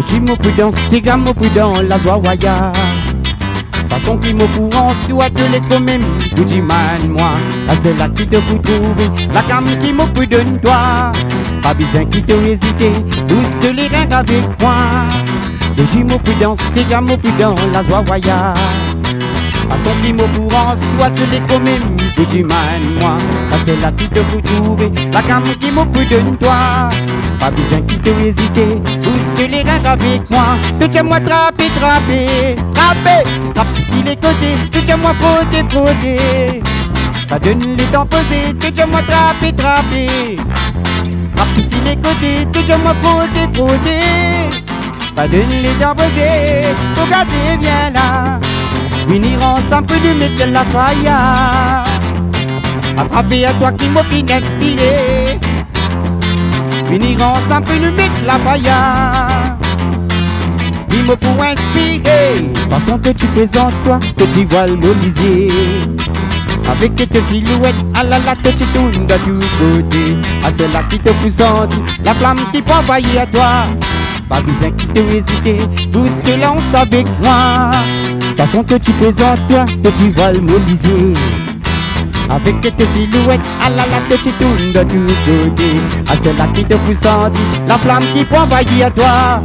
Je dis mon prudence, c'est gamme mon prudent, la joie voya. Façon qui me courance, tu as de les quand même. Tu dis man, moi, la seule là qui te peut trouver. La cam qui me prudent, toi. Pas besoin qui te hésiter, douce de les règles avec moi. Je dis mon prudence, c'est gamme mon prudent, la joie voya. Façon qui me courance, tu as de les quand même. Tu dis man, moi, la seule là qui te peut trouver. La cam qui me prudent, toi. Pas besoin qui te hésiter, pousse les règles avec moi. Te tiens-moi trapper, trapper, trapper. Trappe si les côtés, te tiens-moi frotter, frotter. Pas donne les temps posés, te tiens-moi trapper, trapper. Trappe si les côtés, te tiens-moi frotter, frotter. Pas donne les temps posés, regardez bien là. Venir ensemble de mettre la faille. Attraper à toi qui m'a fait inspirer. Venir ensemble nous mettre la faille. Dis-moi pour inspirer. Façon que tu présentes toi, que tu vois le lisier. Avec tes silhouettes, à la que tu tournes de tous côtés. À celle-là qui te présente, la flamme qui peut envoyer à toi. Pas besoin qui te hésiter, pousse que lance avec moi. Façon que tu présentes toi, que tu vois le lisier. Avec tes silhouettes, à la que tu tournes de tous côtés. À celle-là qui te présente, la flamme qui peut envoyer à toi.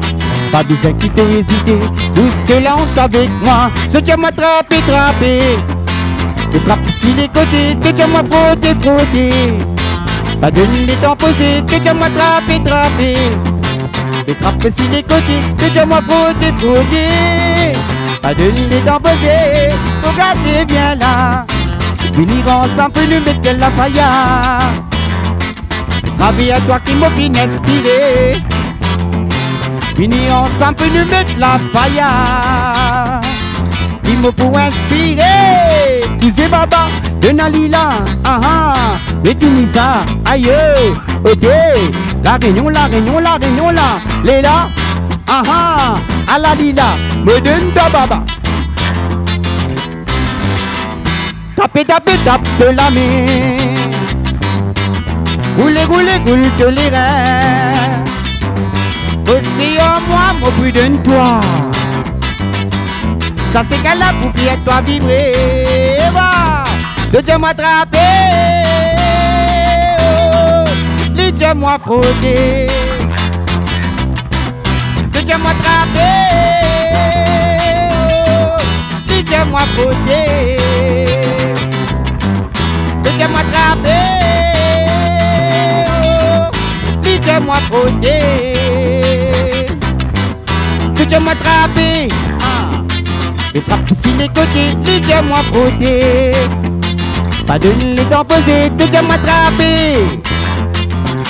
Pas besoin qui te hésiter, douce que lance avec moi. Je tiens-moi trapper, trapper. Je trappe si les côtés, te tiens-moi frotter, frotter. Pas de les temps posés, te tiens-moi trapper, trapper. Je trappe si les côtés, te tiens-moi frotter, frotter. Pas de les temps posés, regardez bien là. Venir ensemble nous mettre la faille. Travailler à toi qui m'a fait inspirer. Venir ensemble nous mettre la faille. Dis-moi pour inspirer. Poussez baba de Nalila. Mais tu ça. Aïe. Ok. La réunion, la réunion, la réunion là. Léla. À la lila. Me donne ta baba. Tapez, tapez, tape de la main. Roulez, roulez, roule de les reins. Postez en moi, mon plus de toi. Ça c'est qu'elle a pour faire toi vibrer. De Dieu m'attraper. Les dieux moi frotter. De Dieu m'attraper. Les dieux moi frotter. De Dieu m'attraper. Les dieux moi frotter. De Dieu m'attraper. Je trappe si les côtés, les dieux moi frotter. Pas de les temps posés, de dieux m'attraper.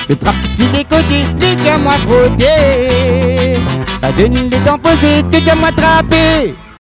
Je trappe si les côtés, les dieux moi frotter. Pas de les temps posés, de dieux m'attraper.